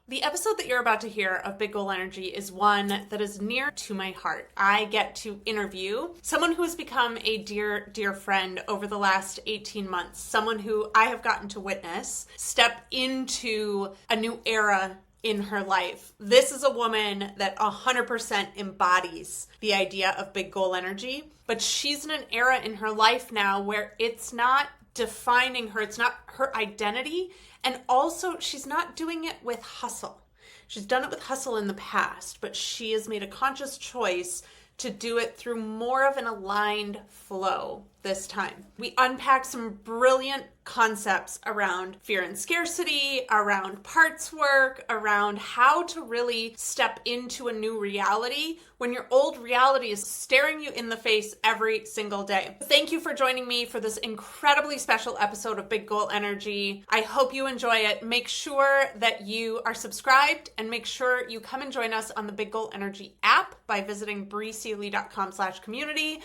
The episode that you're about to hear of Big Goal Energy is one that is near to my heart. I get to interview someone who has become a dear, dear friend over the last 18 months, someone who I have gotten to witness step into a new era in her life. This is a woman that 100% embodies the idea of big goal energy, but she's in an era in her life now where it's not defining her, it's not her identity, and also she's not doing it with hustle. She's done it with hustle in the past, but she has made a conscious choice to do it through more of an aligned flow this time. We unpack some brilliant concepts around fear and scarcity, around parts work, around how to really step into a new reality when your old reality is staring you in the face every single day. Thank you for joining me for this incredibly special episode of Big Goal Energy. I hope you enjoy it. Make sure that you are subscribed and make sure you come and join us on the Big Goal Energy app by visiting breesealy.com/community.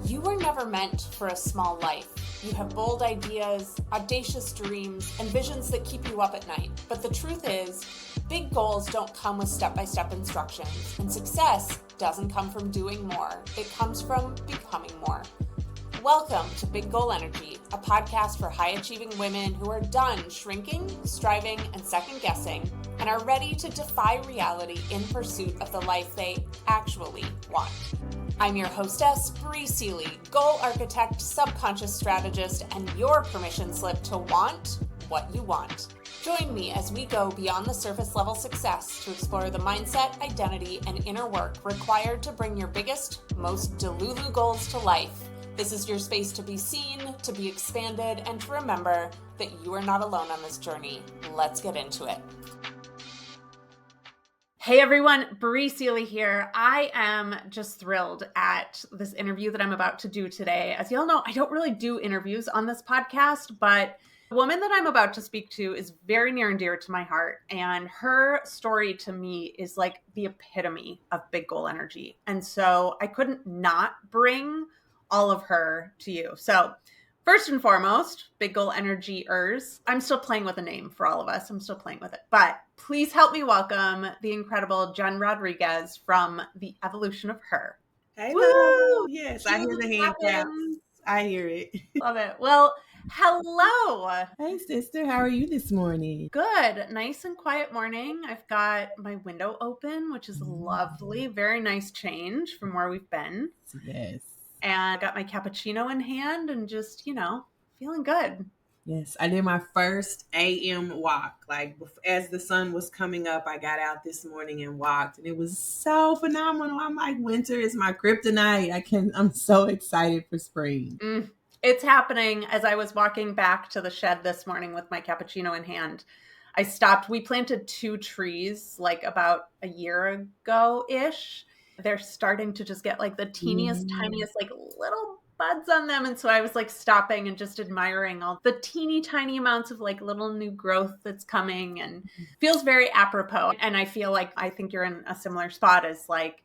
You were never meant for a small life. You have bold ideas, audacious dreams, and visions that keep you up at night. But the truth is, big goals don't come with step-by-step instructions, and success doesn't come from doing more. It comes from becoming more. Welcome to Big Goal Energy, a podcast for high-achieving women who are done shrinking, striving, and second-guessing, and are ready to defy reality in pursuit of the life they actually want. I'm your hostess, Bree Seeley, goal architect, subconscious strategist, and your permission slip to want what you want. Join me as we go beyond the surface level success to explore the mindset, identity, and inner work required to bring your biggest, most delulu goals to life. This is your space to be seen, to be expanded, and to remember that you are not alone on this journey. Let's get into it. Hey everyone, Bree Seeley here. I am just thrilled at this interview that I'm about to do today. As y'all know, I don't really do interviews on this podcast, but the woman that I'm about to speak to is very near and dear to my heart. And her story to me is like the epitome of big goal energy. And so I couldn't not bring all of her to you. So first and foremost, big goal energy-ers. I'm still playing with a name for all of us. I'm still playing with it. But please help me welcome the incredible Jenn Rodriguez from The Evolution of Her. Hey, Woo! love. Yes, I hear the hand claps. I hear it. Love it. Well, hello. Hey, sister. How are you this morning? Good. Nice and quiet morning. I've got my window open, which is lovely. Very nice change from where we've been. Yes. And I got my cappuccino in hand and just, feeling good. Yes, I did my first AM walk. Like as the sun was coming up, I got out this morning and walked, and it was so phenomenal. I'm like, winter is my kryptonite. I'm so excited for spring. It's happening. As I was walking back to the shed this morning with my cappuccino in hand, I stopped. We planted 2 trees like about a year ago-ish. They're starting to just get like the teeniest, tiniest, like little buds on them. And so I was like stopping and just admiring all the teeny tiny amounts of like little new growth that's coming, and feels very apropos. And I feel like I think you're in a similar spot as like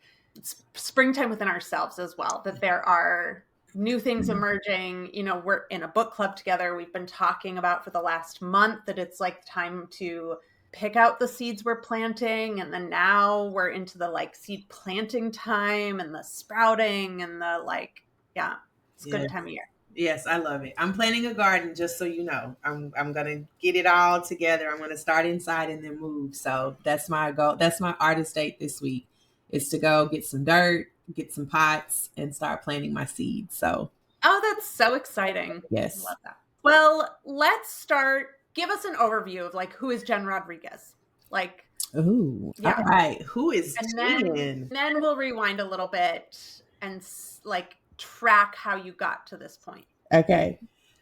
springtime within ourselves as well, that there are new things emerging. We're in a book club together. We've been talking about for the last month that it's like time to pick out the seeds we're planting. And then now we're into the like seed planting time and the sprouting and the like, it's a good time of year. Yes, I love it. I'm planting a garden, just so you know. I'm going to get it all together. I'm going to start inside and then move. So that's my goal. That's my artist date this week, is to go get some dirt, get some pots, and start planting my seeds. So. Oh, that's so exciting. Yes. I love that. Well, let's start. Give us an overview of like, who is Jenn Rodriguez? Like, all right. Who is Jenn? Then we'll rewind a little bit and like track how you got to this point. Okay.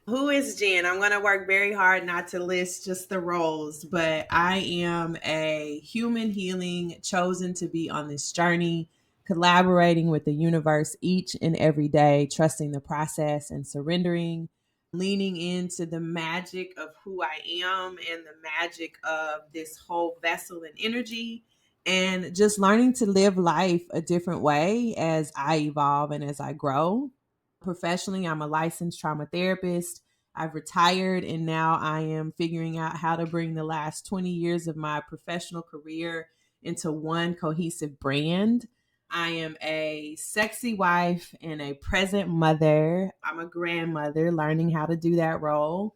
Who is Jenn? I'm going to work very hard not to list just the roles, but I am a human healing, chosen to be on this journey, collaborating with the universe each and every day, trusting the process and surrendering, leaning into the magic of who I am and the magic of this whole vessel and energy, and just learning to live life a different way as I evolve and as I grow. Professionally, I'm a licensed trauma therapist. I've retired, and now I am figuring out how to bring the last 20 years of my professional career into one cohesive brand. I am a sexy wife and a present mother. I'm a grandmother learning how to do that role.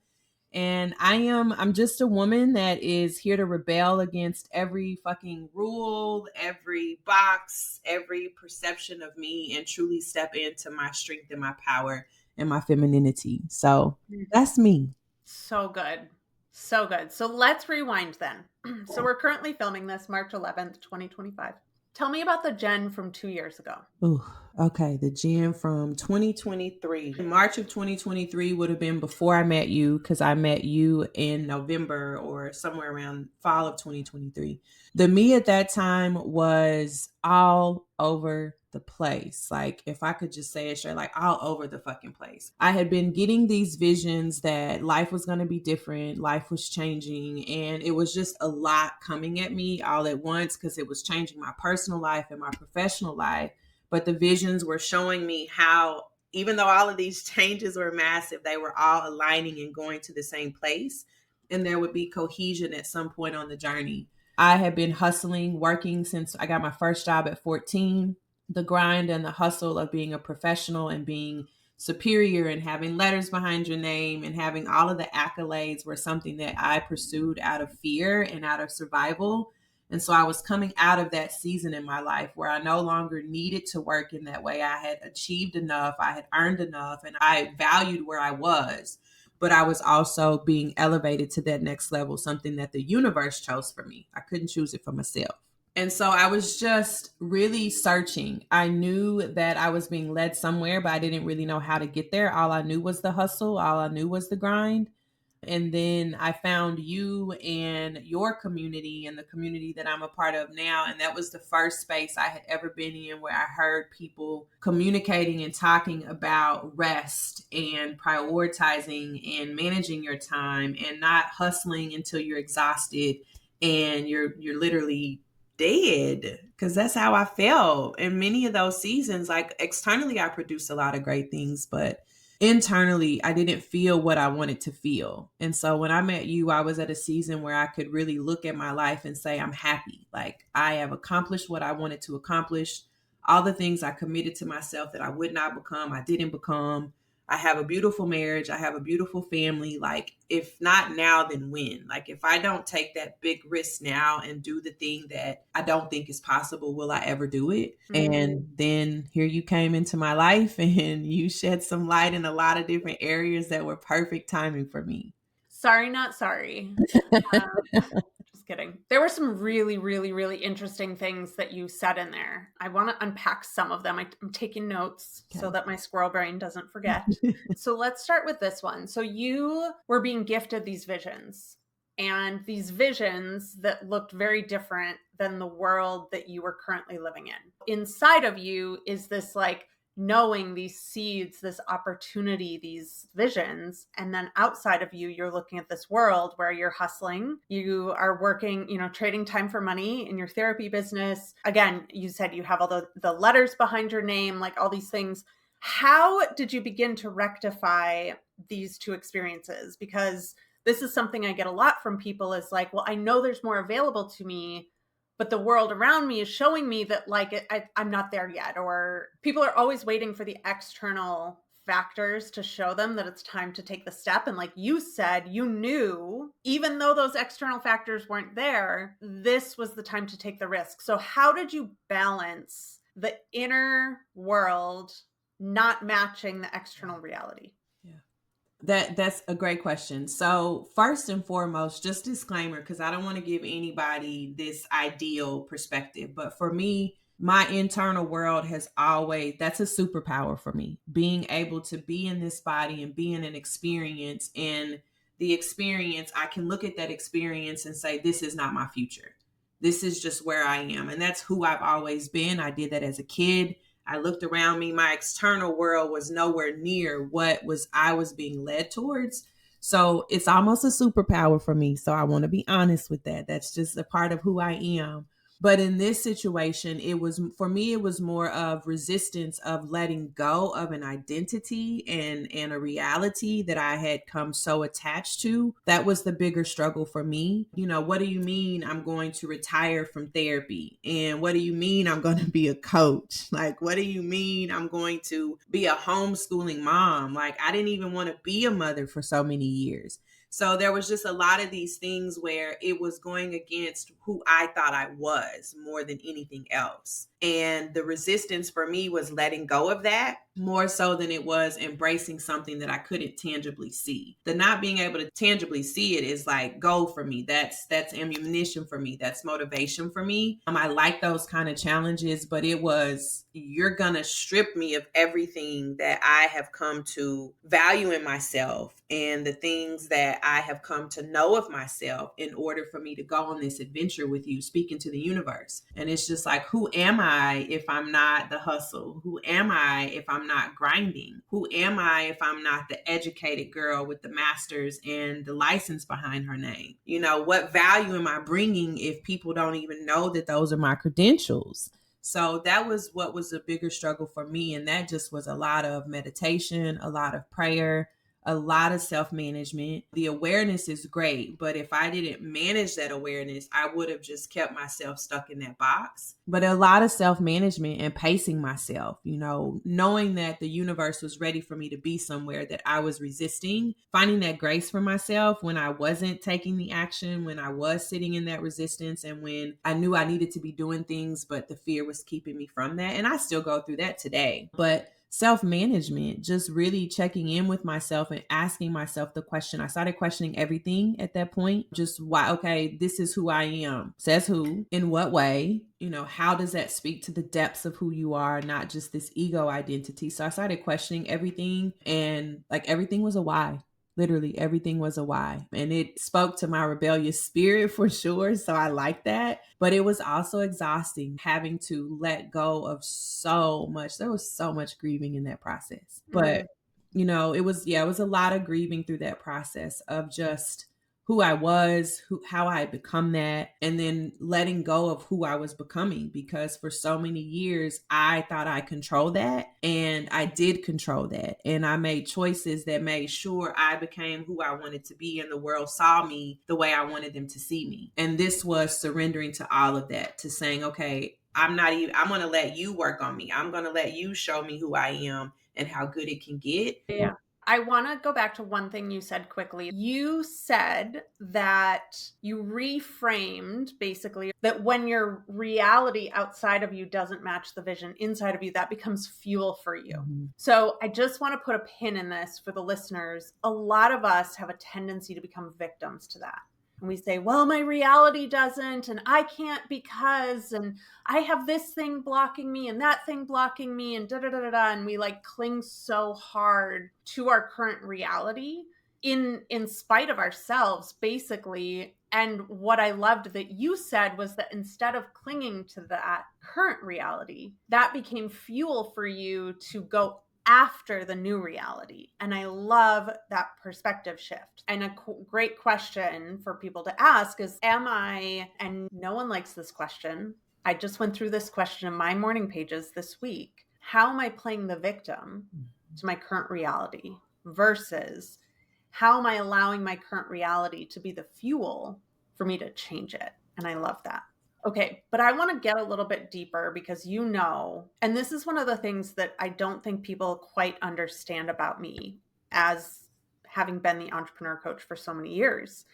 And I'm just a woman that is here to rebel against every fucking rule, every box, every perception of me, and truly step into my strength and my power and my femininity. So that's me. So good. So good. So let's rewind then. So we're currently filming this March 11th, 2025. Tell me about the Jenn from 2 years ago. Ooh, okay. The Jen from 2023. March of 2023 would have been before I met you, because I met you in November or somewhere around fall of 2023. The me at that time was all over the place. Like, if I could just say it straight, like all over the fucking place. I had been getting these visions that life was going to be different, life was changing, and it was just a lot coming at me all at once because it was changing my personal life and my professional life. But the visions were showing me how, even though all of these changes were massive, they were all aligning and going to the same place. And there would be cohesion at some point on the journey. I had been hustling, working since I got my first job at 14. The grind and the hustle of being a professional and being superior and having letters behind your name and having all of the accolades were something that I pursued out of fear and out of survival. And so I was coming out of that season in my life where I no longer needed to work in that way. I had achieved enough, I had earned enough, and I valued where I was. But I was also being elevated to that next level, something that the universe chose for me. I couldn't choose it for myself. And so I was just really searching. I knew that I was being led somewhere, but I didn't really know how to get there. All I knew was the hustle, all I knew was the grind. And then I found you and your community and the community that I'm a part of now. And that was the first space I had ever been in where I heard people communicating and talking about rest and prioritizing and managing your time and not hustling until you're exhausted and you're literally dead, because that's how I felt in many of those seasons. Like, externally I produced a lot of great things, but internally I didn't feel what I wanted to feel. And so when I met you, I was at a season where I could really look at my life and say, I'm happy. Like, I have accomplished what I wanted to accomplish. All the things I committed to myself that I would not become, I didn't become. I have a beautiful marriage. I have a beautiful family. Like, if not now, then when? Like, if I don't take that big risk now and do the thing that I don't think is possible, will I ever do it? Mm-hmm. And then here you came into my life and you shed some light in a lot of different areas that were perfect timing for me. Sorry, not sorry. Just kidding. There were some really, really, really interesting things that you said in there. I want to unpack some of them. I'm taking notes so that my squirrel brain doesn't forget. So let's start with this one. So you were being gifted these visions, and these visions that looked very different than the world that you were currently living in. Inside of you is this, like, knowing these seeds, this opportunity, these visions. And then outside of you, you're looking at this world where you're hustling, you are working, trading time for money in your therapy business. Again, you said you have all the letters behind your name, like all these things. How did you begin to rectify these two experiences? Because this is something I get a lot from people, is like, well, I know there's more available to me, but the world around me is showing me that, like, I'm not there yet. Or people are always waiting for the external factors to show them that it's time to take the step. And like you said, you knew, even though those external factors weren't there, this was the time to take the risk. So how did you balance the inner world not matching the external reality? That's a great question. So first and foremost, just disclaimer, because I don't want to give anybody this ideal perspective, but for me, my internal world has always, that's a superpower for me. Being able to be in this body and be in an experience, and the experience, I can look at that experience and say, this is not my future. This is just where I am. And that's who I've always been. I did that as a kid. I looked around me. My external world was nowhere near what I was being led towards. So it's almost a superpower for me. So I want to be honest with that. That's just a part of who I am. But in this situation, it was, for me, it was more of resistance of letting go of an identity and a reality that I had come so attached to. That was the bigger struggle for me. You know, what do you mean I'm going to retire from therapy? And what do you mean I'm going to be a coach? Like, what do you mean I'm going to be a homeschooling mom? Like, I didn't even want to be a mother for so many years. So there was just a lot of these things where it was going against who I thought I was more than anything else. And the resistance for me was letting go of that more so than it was embracing something that I couldn't tangibly see. The not being able to tangibly see it is like goal for me. That's ammunition for me. That's motivation for me. I like those kind of challenges, but it was, you're gonna strip me of everything that I have come to value in myself and the things that I have come to know of myself in order for me to go on this adventure with you, speaking to the universe. And it's just like, who am I if I'm not the hustle? Who am I if I'm not grinding? Who am I if I'm not the educated girl with the master's and the license behind her name? You know, what value am I bringing if people don't even know that those are my credentials? So that was what was a bigger struggle for me. And that just was a lot of meditation, a lot of prayer, a lot of self-management. The awareness is great, but if I didn't manage that awareness, I would have just kept myself stuck in that box. But a lot of self-management and pacing myself, you know, knowing that the universe was ready for me to be somewhere that I was resisting, finding that grace for myself when I wasn't taking the action, when I was sitting in that resistance, and when I knew I needed to be doing things, but the fear was keeping me from that. And I still go through that today. But self-management, just really checking in with myself and asking myself the question. I started questioning everything at that point. Just why, okay, this is who I am. Says who? In what way? You know, how does that speak to the depths of who you are, not just this ego identity? So I started questioning everything, and like everything was a why. Literally everything was a why. And it spoke to my rebellious spirit for sure. So I like that. But it was also exhausting having to let go of so much. There was so much grieving in that process. But, you know, it was a lot of grieving through that process of just who I was, how I had become that, and then letting go of who I was becoming, because for so many years I thought I controlled that, and I did control that, and I made choices that made sure I became who I wanted to be, and the world saw me the way I wanted them to see me. And this was surrendering to all of that, to saying, okay, I'm going to let you work on me. I'm going to let you show me who I am and how good it can get. Yeah. I want to go back to one thing you said quickly. You said that you reframed basically that when your reality outside of you doesn't match the vision inside of you, that becomes fuel for you. Mm-hmm. So I just want to put a pin in this for the listeners. A lot of us have a tendency to become victims to that. And we say, well, my reality doesn't, and I can't because, and I have this thing blocking me and that thing blocking me, and da da da da da. And we like cling so hard to our current reality in spite of ourselves, basically. And what I loved that you said was that instead of clinging to that current reality, that became fuel for you to go after the new reality. And I love that perspective shift. And a great question for people to ask is, am I, and no one likes this question, I just went through this question in my morning pages this week, how am I playing the victim to my current reality versus how am I allowing my current reality to be the fuel for me to change it? And I love that. Okay, but I want to get a little bit deeper because and this is one of the things that I don't think people quite understand about me as having been the entrepreneur coach for so many years,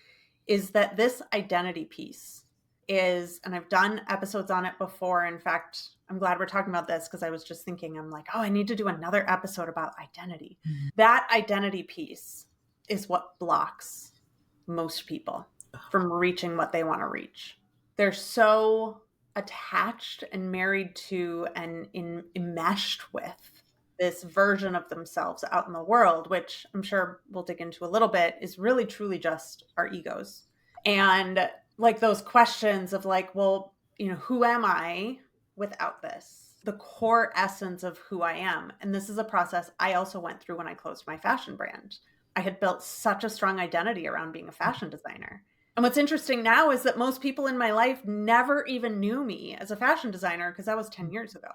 is that this identity piece is, and I've done episodes on it before. In fact, I'm glad we're talking about this because I was just thinking, I'm like, oh, I need to do another episode about identity. Mm-hmm. That identity piece is what blocks most people from reaching what they want to reach. They're so attached and married to and enmeshed with this version of themselves out in the world, which I'm sure we'll dig into a little bit, is really truly just our egos. And like those questions of like, well, who am I without this? The core essence of who I am. And this is a process I also went through when I closed my fashion brand. I had built such a strong identity around being a fashion designer. And what's interesting now is that most people in my life never even knew me as a fashion designer because that was 10 years ago.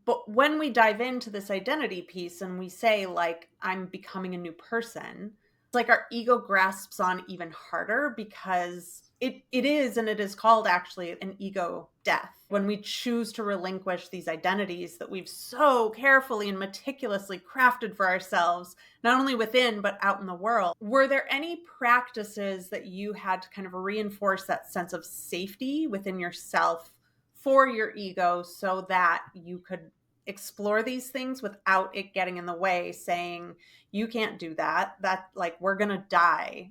But when we dive into this identity piece and we say, like, I'm becoming a new person, it's like our ego grasps on even harder because it is, and it is called actually an ego death. When we choose to relinquish these identities that we've so carefully and meticulously crafted for ourselves, not only within, but out in the world. Were there any practices that you had to kind of reinforce that sense of safety within yourself for your ego so that you could explore these things without it getting in the way, saying, you can't do that, like, we're gonna die,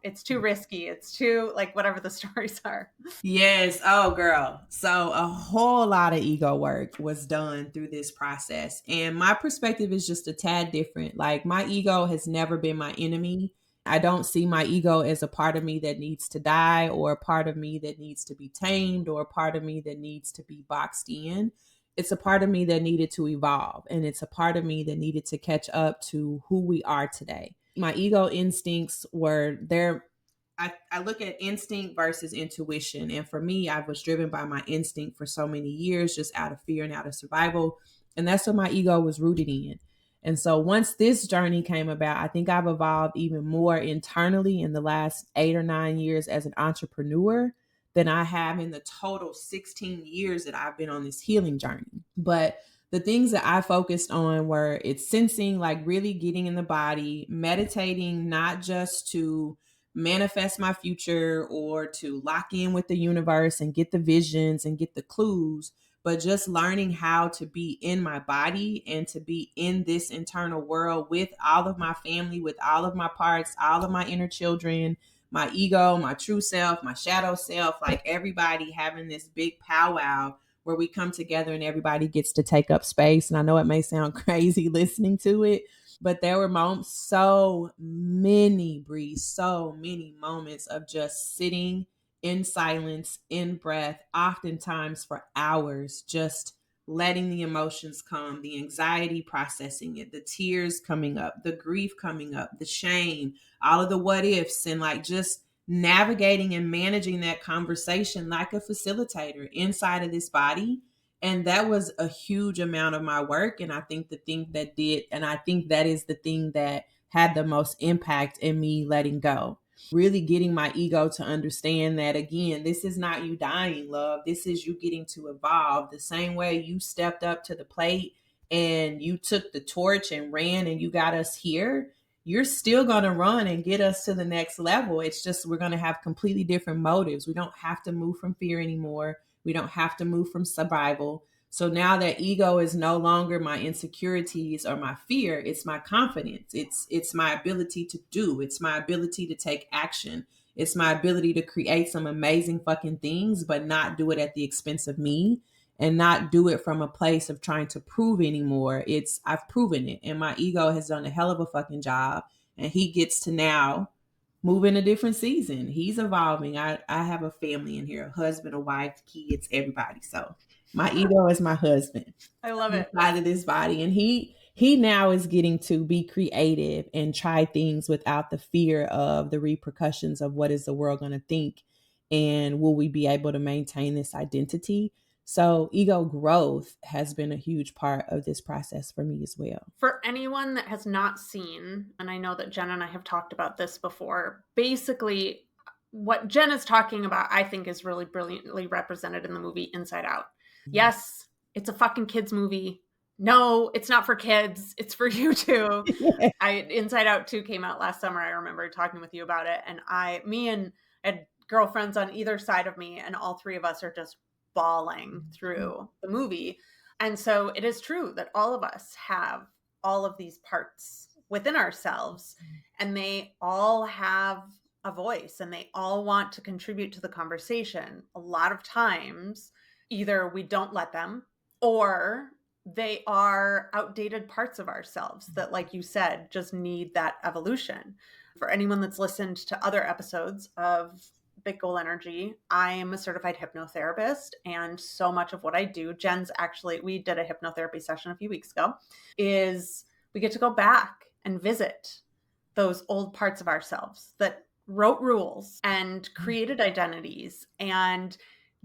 it's too risky, it's too, like, whatever the stories are. Yes. Oh, girl. So a whole lot of ego work was done through this process. And my perspective is just a tad different. Like, my ego has never been my enemy. I don't see my ego as a part of me that needs to die, or a part of me that needs to be tamed, or a part of me that needs to be boxed in. It's a part of me that needed to evolve. And it's a part of me that needed to catch up to who we are today. My ego instincts were there. I look at instinct versus intuition. And for me, I was driven by my instinct for so many years, just out of fear and out of survival. And that's what my ego was rooted in. And so once this journey came about, I think I've evolved even more internally in the last 8 or 9 years as an entrepreneur than I have in the total 16 years that I've been on this healing journey. But the things that I focused on were it's sensing, like really getting in the body, meditating, not just to manifest my future or to lock in with the universe and get the visions and get the clues, but just learning how to be in my body and to be in this internal world with all of my family, with all of my parts, all of my inner children, my ego, my true self, my shadow self, like everybody having this big powwow where we come together and everybody gets to take up space. And I know it may sound crazy listening to it, but there were moments, so many, Bree, so many moments of just sitting in silence, in breath, oftentimes for hours, just letting the emotions come, the anxiety processing it, the tears coming up, the grief coming up, the shame, all of the what ifs, and like just navigating and managing that conversation like a facilitator inside of this body. And that was a huge amount of my work. And I think I think that is the thing that had the most impact in me letting go. Really getting my ego to understand that, again, this is not you dying, love. This is you getting to evolve. The same way you stepped up to the plate and you took the torch and ran and you got us here, you're still going to run and get us to the next level. It's just we're going to have completely different motives. We don't have to move from fear anymore. We don't have to move from survival. So now that ego is no longer my insecurities or my fear, it's my confidence. It's my ability to do. It's my ability to take action. It's my ability to create some amazing fucking things, but not do it at the expense of me and not do it from a place of trying to prove anymore. I've proven it, and my ego has done a hell of a fucking job, and he gets to now move in a different season. He's evolving. I have a family in here, a husband, a wife, kids, everybody. So my ego is my husband. I love it. Inside of this body. And he now is getting to be creative and try things without the fear of the repercussions of what is the world going to think, and will we be able to maintain this identity. So ego growth has been a huge part of this process for me as well. For anyone that has not seen, and I know that Jen and I have talked about this before, basically what Jen is talking about, I think, is really brilliantly represented in the movie Inside Out. Yes, it's a fucking kids movie. No, it's not for kids. It's for you too. Inside Out 2 came out last summer. I remember talking with you about it. And I had girlfriends on either side of me, and all three of us are just bawling through the movie. And so it is true that all of us have all of these parts within ourselves, and they all have a voice and they all want to contribute to the conversation. A lot of times, either we don't let them, or they are outdated parts of ourselves that, like you said, just need that evolution. For anyone that's listened to other episodes of Big Goal Energy, I am a certified hypnotherapist, and so much of what I do, we did a hypnotherapy session a few weeks ago, is we get to go back and visit those old parts of ourselves that wrote rules and created identities and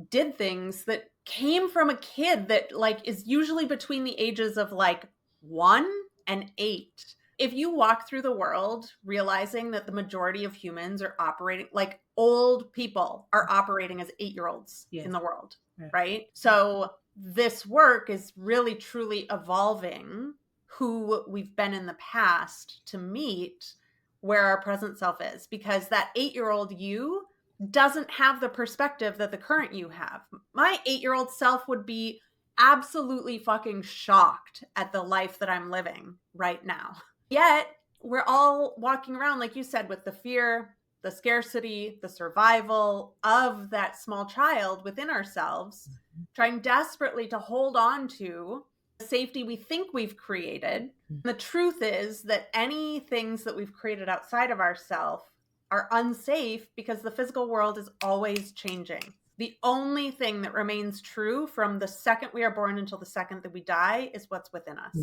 did things that came from a kid that like is usually between the ages of like 1 and 8. If you walk through the world realizing that the majority of humans are operating like old people are operating as 8-year-olds in the world, right? So this work is really truly evolving who we've been in the past to meet where our present self is, because that 8-year-old you doesn't have the perspective that the current you have. My 8-year-old self would be absolutely fucking shocked at the life that I'm living right now. Yet we're all walking around, like you said, with the fear, the scarcity, the survival of that small child within ourselves, trying desperately to hold on to the safety we think we've created. The truth is that any things that we've created outside of ourselves are unsafe because the physical world is always changing. The only thing that remains true from the second we are born until the second that we die is what's within us.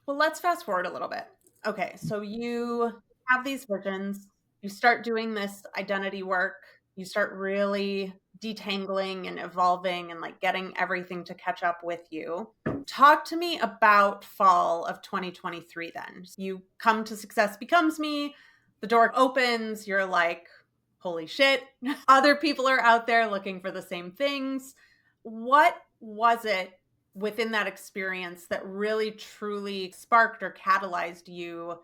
Well, let's fast forward a little bit. Okay, so you have these visions, you start doing this identity work, you start really detangling and evolving and like getting everything to catch up with you. Talk to me about fall of 2023 then. You come to Success Becomes Me, the door opens, you're like, holy shit, other people are out there looking for the same things. What was it within that experience that really truly sparked or catalyzed you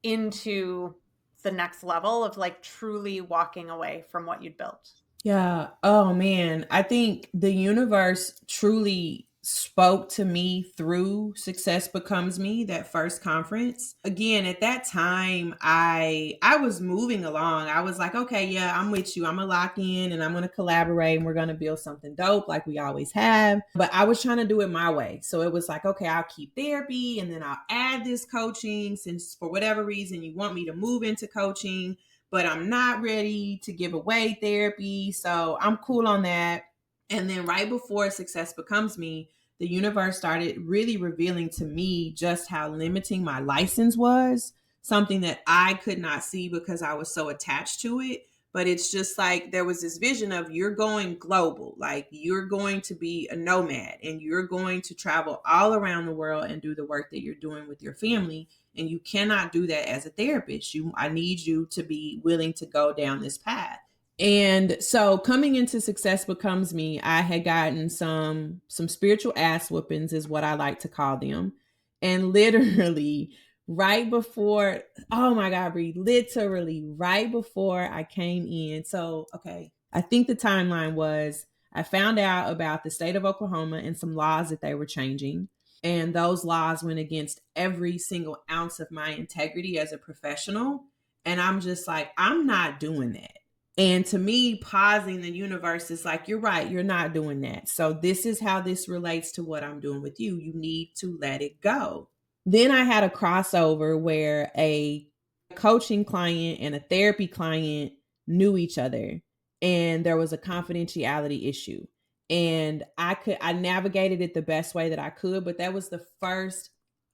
into the next level of like truly walking away from what you'd built? Yeah. Oh man. I think the universe truly spoke to me through Success Becomes Me, that first conference. Again, at that time, I was moving along. I was like, okay, yeah, I'm with you. I'm gonna lock in and I'm gonna collaborate and we're gonna build something dope like we always have. But I was trying to do it my way. So it was like, okay, I'll keep therapy and then I'll add this coaching since for whatever reason you want me to move into coaching, but I'm not ready to give away therapy. So I'm cool on that. And then right before Success Becomes Me, the universe started really revealing to me just how limiting my license was, something that I could not see because I was so attached to it. But it's just like there was this vision of you're going global, like you're going to be a nomad and you're going to travel all around the world and do the work that you're doing with your family. And you cannot do that as a therapist. I need you to be willing to go down this path. And so coming into Success Becomes Me, I had gotten some spiritual ass whoopings is what I like to call them. And literally right before, oh my God, Brie, literally right before I came in. So, okay, I think the timeline was I found out about the state of Oklahoma and some laws that they were changing. And those laws went against every single ounce of my integrity as a professional. And I'm just like, I'm not doing that. And to me, pausing the universe is like, you're right, you're not doing that. So this is how this relates to what I'm doing with you. You need to let it go. Then I had a crossover where a coaching client and a therapy client knew each other and there was a confidentiality issue. And I navigated it the best way that I could, but that was the first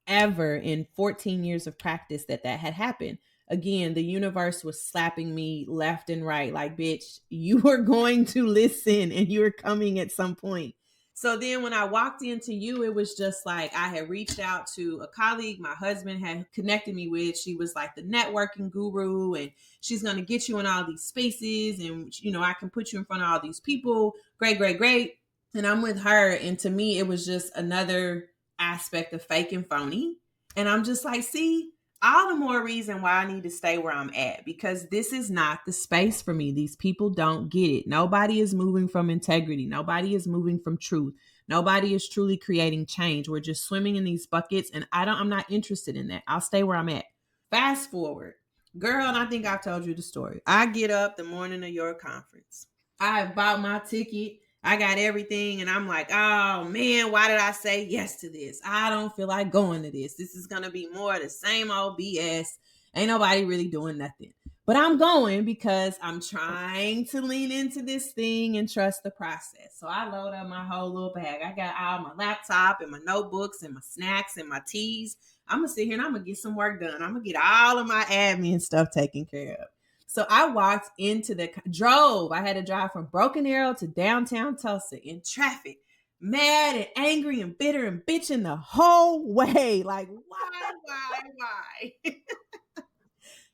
ever in 14 years of practice that had happened. Again, the universe was slapping me left and right, like, bitch, you are going to listen and you're coming at some point. So then when I walked into you, it was just like I had reached out to a colleague my husband had connected me with. She was like the networking guru and she's going to get you in all these spaces and, you know, I can put you in front of all these people. Great, great, great. And I'm with her. And to me, it was just another aspect of fake and phony. And I'm just like, see, all the more reason why I need to stay where I'm at, because this is not the space for me. These people don't get it. Nobody is moving from integrity. Nobody is moving from truth. Nobody is truly creating change. We're just swimming in these buckets and I'm not interested in that. I'll stay where I'm at. Fast forward, girl, and I think I've told you the story. I get up the morning of your conference. I have bought my ticket. I got everything and I'm like, oh man, why did I say yes to this? I don't feel like going to this. This is going to be more of the same old BS. Ain't nobody really doing nothing. But I'm going because I'm trying to lean into this thing and trust the process. So I load up my whole little bag. I got all my laptop and my notebooks and my snacks and my teas. I'm going to sit here and I'm going to get some work done. I'm going to get all of my admin stuff taken care of. So I walked into I had to drive from Broken Arrow to downtown Tulsa in traffic, mad and angry and bitter and bitching the whole way. Like, why?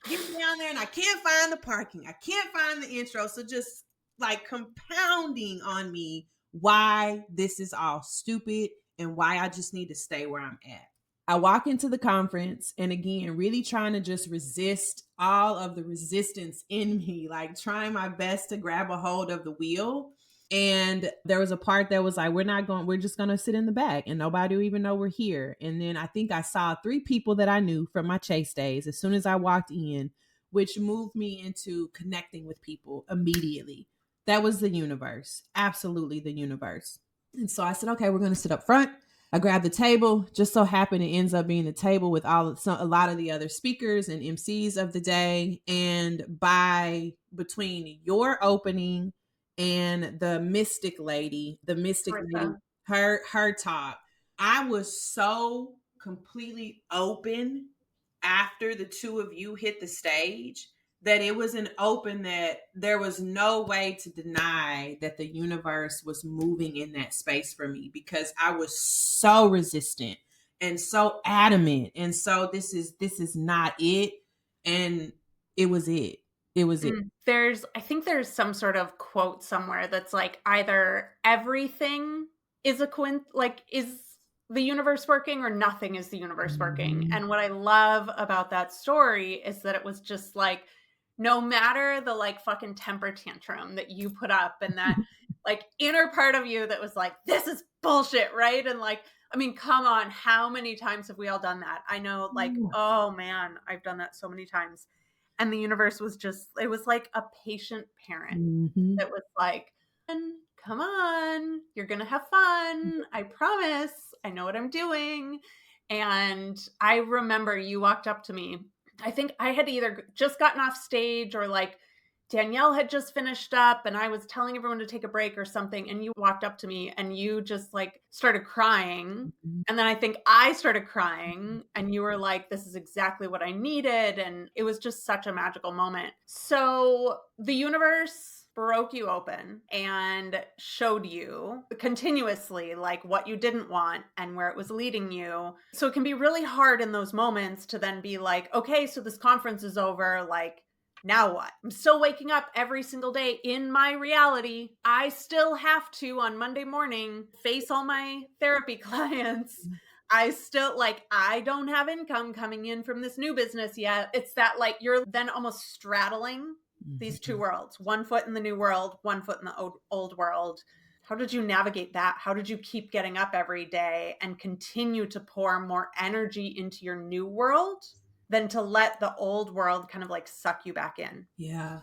Get down there and I can't find the parking. I can't find the intro. So just like compounding on me why this is all stupid and why I just need to stay where I'm at. I walk into the conference and again, really trying to just resist all of the resistance in me, like trying my best to grab a hold of the wheel. And there was a part that was like, we're just going to sit in the back and nobody will even know we're here. And then I think I saw 3 people that I knew from my chase days as soon as I walked in, which moved me into connecting with people immediately. That was the universe, absolutely the universe. And so I said, okay, we're going to sit up front. I grabbed the table. Just so happened it ends up being the table with a lot of the other speakers and MCs of the day. And between your opening and the mystic lady, her talk, I was so completely open after the 2 of you hit the stage that it was an open that there was no way to deny that the universe was moving in that space for me, because I was so resistant and so adamant. And so this is not it. And it was it. It was it. I think there's some sort of quote somewhere that's like either everything is is the universe working or nothing is the universe working. And what I love about that story is that it was just like, no matter the like fucking temper tantrum that you put up and that like inner part of you that was like, this is bullshit, right? And like, I mean, come on, how many times have we all done that? I know, like, oh man, I've done that so many times. And the universe was it was like a patient parent that was like, come on, you're going to have fun. I promise. I know what I'm doing. And I remember you walked up to me. I think I had either just gotten off stage or like Danielle had just finished up and I was telling everyone to take a break or something. And you walked up to me and you just like started crying. And then I think I started crying and you were like, this is exactly what I needed. And it was just such a magical moment. So the universe broke you open and showed you continuously like what you didn't want and where it was leading you. So it can be really hard in those moments to then be like, okay, so this conference is over. Like, now what? I'm still waking up every single day in my reality. I still have to on Monday morning face all my therapy clients. I still I don't have income coming in from this new business yet. It's that like you're then almost straddling these 2 worlds, 1 foot in the new world, 1 foot in the old world. How did you navigate that? How did you keep getting up every day and continue to pour more energy into your new world than to let the old world kind of like suck you back in? Yeah.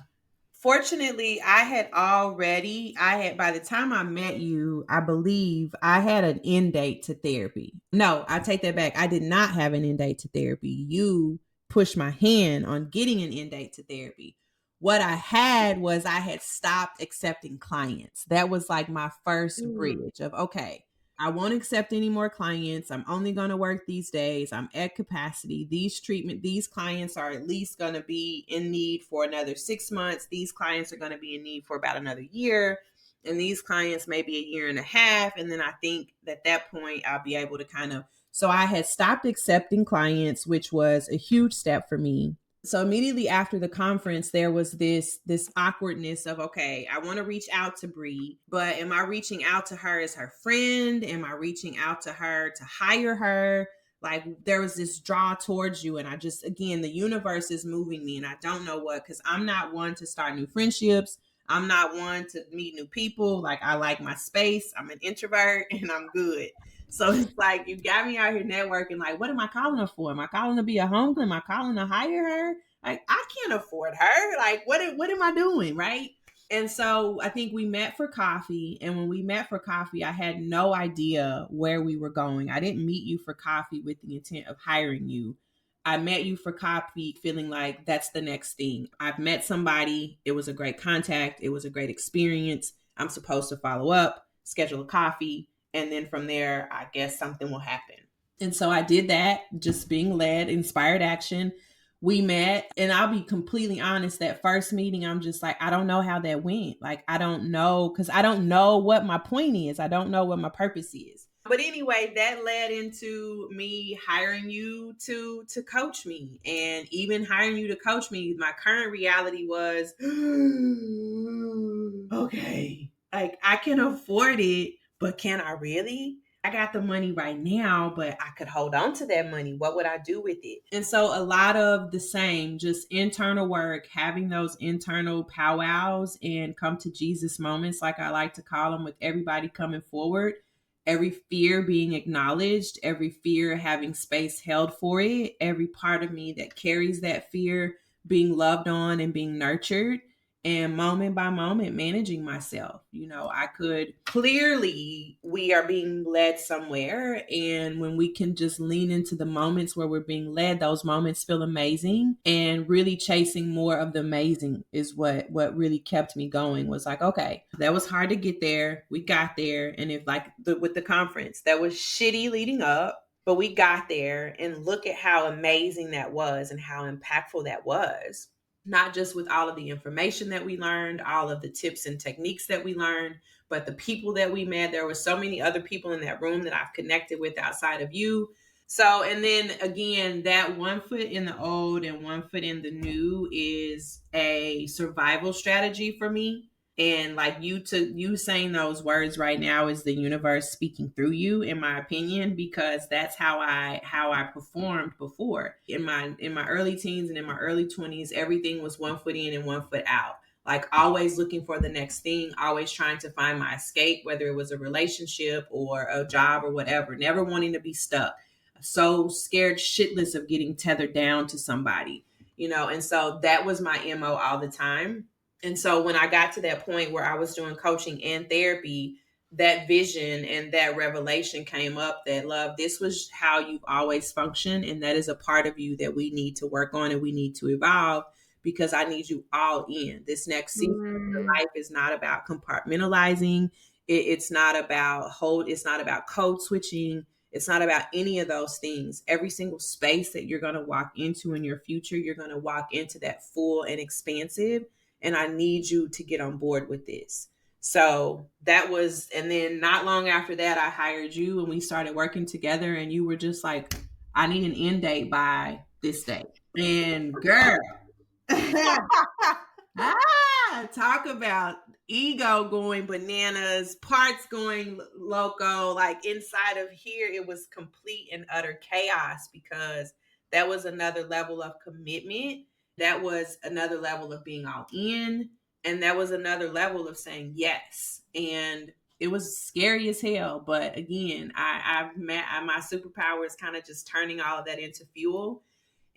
Fortunately, by the time I met you, I believe I had an end date to therapy. No, I take that back. I did not have an end date to therapy. You pushed my hand on getting an end date to therapy. What I had was I had stopped accepting clients. That was like my first bridge of, okay, I won't accept any more clients. I'm only going to work these days. I'm at capacity. These clients are at least going to be in need for another 6 months. These clients are going to be in need for about another year. And these clients maybe a year and a half. And then I think at that point, I'll be able to so I had stopped accepting clients, which was a huge step for me. So immediately after the conference, there was this awkwardness of, okay, I want to reach out to Bree, but am I reaching out to her as her friend? Am I reaching out to her to hire her? Like there was this draw towards you. And I just, again, the universe is moving me and I don't know what, because I'm not one to start new friendships. I'm not one to meet new people. Like I like my space. I'm an introvert and I'm good. So it's like, you got me out here networking. Like, what am I calling her for? Am I calling to be a homegirl? Am I calling to hire her? Like, I can't afford her. Like, what am I doing? Right. And so I think we met for coffee. And when we met for coffee, I had no idea where we were going. I didn't meet you for coffee with the intent of hiring you. I met you for coffee feeling like that's the next thing. I've met somebody. It was a great contact. It was a great experience. I'm supposed to follow up, schedule a coffee. And then from there, I guess something will happen. And so I did that, just being led, inspired action. We met, and I'll be completely honest, that first meeting, I'm just like, I don't know how that went. Like, I don't know, because I don't know what my point is. I don't know what my purpose is. But anyway, that led into me hiring you to coach me. And even hiring you to coach me, my current reality was, okay, like I can afford it, but can I really? I got the money right now, but I could hold on to that money. What would I do with it? And so a lot of the same, just internal work, having those internal powwows and come to Jesus moments, like I like to call them, with everybody coming forward, every fear being acknowledged, every fear having space held for it, every part of me that carries that fear being loved on and being nurtured, and moment by moment managing myself. I could clearly, we are being led somewhere, and when we can just lean into the moments where we're being led, those moments feel amazing, and really chasing more of the amazing is what really kept me going. Was like, okay, that was hard to get there, we got there. And if like with the conference, that was shitty leading up, but we got there, and look at how amazing that was and how impactful that was. Not just with all of the information that we learned, all of the tips and techniques that we learned, but the people that we met. There were so many other people in that room that I've connected with outside of you. So, and then again, that 1 foot in the old and 1 foot in the new is a survival strategy for me. And like you saying those words right now is the universe speaking through you, in my opinion, because that's how I performed before. In my early teens and in my early 20s, everything was 1 foot in and 1 foot out. Like always looking for the next thing, always trying to find my escape, whether it was a relationship or a job or whatever, never wanting to be stuck. So scared shitless of getting tethered down to somebody, and so that was my MO all the time. And so when I got to that point where I was doing coaching and therapy, that vision and that revelation came up that, love, this was how you've always functioned. And that is a part of you that we need to work on and we need to evolve, because I need you all in. This next season of your life is not about compartmentalizing. It's not about it's not about code switching. It's not about any of those things. Every single space that you're going to walk into in your future, you're going to walk into that full and expansive. And I need you to get on board with this. So that was, and then not long after that, I hired you and we started working together, and you were just like, I need an end date by this day. And girl, talk about ego going bananas, parts going loco. Like inside of here, it was complete and utter chaos, because that was another level of commitment. That was another level of being all in. And that was another level of saying yes. And it was scary as hell. But again, my superpower is kind of just turning all of that into fuel.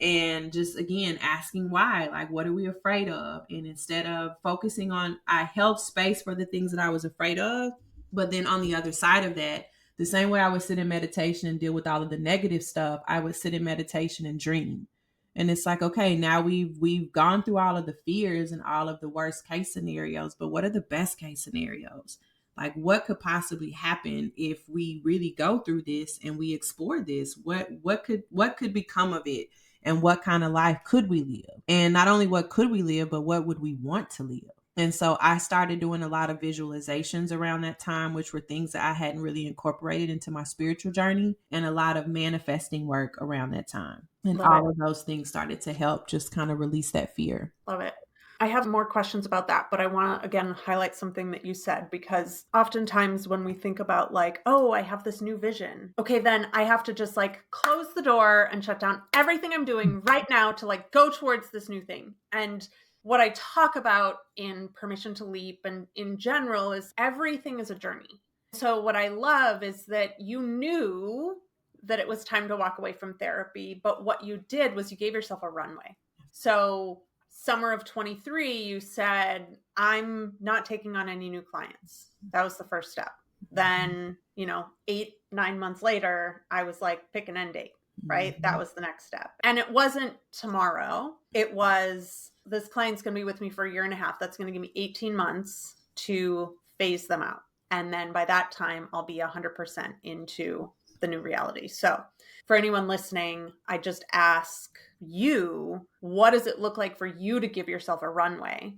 And just again asking why, like, what are we afraid of? And instead of focusing on, I held space for the things that I was afraid of. But then on the other side of that, the same way I would sit in meditation and deal with all of the negative stuff, I would sit in meditation and dream. And it's like, okay, now we've gone through all of the fears and all of the worst case scenarios, but what are the best case scenarios? Like, what could possibly happen if we really go through this and we explore this? What could become of it? And what kind of life could we live? And not only what could we live, but what would we want to live? And so I started doing a lot of visualizations around that time, which were things that I hadn't really incorporated into my spiritual journey, and a lot of manifesting work around that time. And all of those things started to help just kind of release that fear. Love it. I have more questions about that, but I want to, again, highlight something that you said, because oftentimes when we think about like, oh, I have this new vision. Okay, then I have to just like close the door and shut down everything I'm doing right now to like go towards this new thing. And what I talk about in Permission to Leap and in general is everything is a journey. So what I love is that you knew that it was time to walk away from therapy, but what you did was you gave yourself a runway. So summer of 23, you said, I'm not taking on any new clients. That was the first step. Then, 8-9 months later, I was like, pick an end date. right? That was the next step. And it wasn't tomorrow. It was, this client's going to be with me for 1.5 years. That's going to give me 18 months to phase them out. And then by that time, I'll be 100% into the new reality. So for anyone listening, I just ask you, what does it look like for you to give yourself a runway?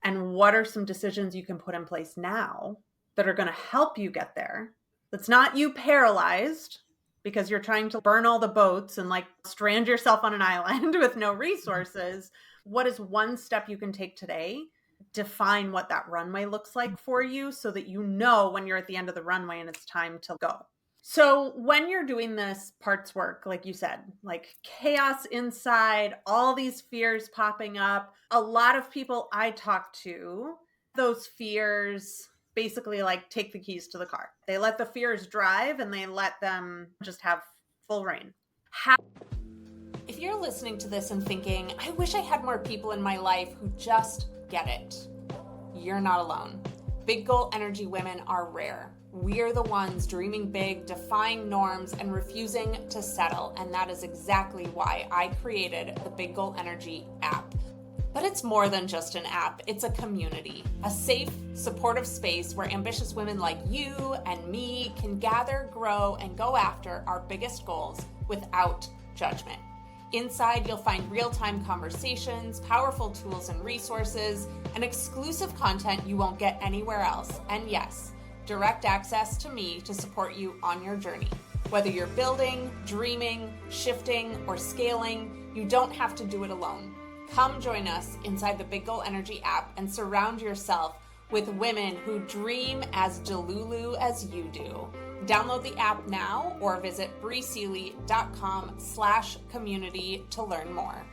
And what are some decisions you can put in place now that are going to help you get there? That's not you paralyzed because you're trying to burn all the boats and like strand yourself on an island with no resources. What is one step you can take today? Define what that runway looks like for you so that you know when you're at the end of the runway and it's time to go. So when you're doing this parts work, like you said, like chaos inside, all these fears popping up, a lot of people I talk to, those fears basically like take the keys to the car. They let the fears drive and they let them just have full reign. If you're listening to this and thinking, I wish I had more people in my life who just get it, you're not alone. Big goal energy women are rare. We're the ones dreaming big, defying norms, and refusing to settle. And that is exactly why I created the Big Goal Energy app. But it's more than just an app. It's a community, a safe, supportive space where ambitious women like you and me can gather, grow, and go after our biggest goals without judgment. Inside, you'll find real-time conversations, powerful tools and resources, and exclusive content you won't get anywhere else. And yes, direct access to me to support you on your journey. Whether you're building, dreaming, shifting, or scaling, you don't have to do it alone. Come join us inside the Big Goal Energy app and surround yourself with women who dream as delulu as you do. Download the app now or visit breesealy.com/community to learn more.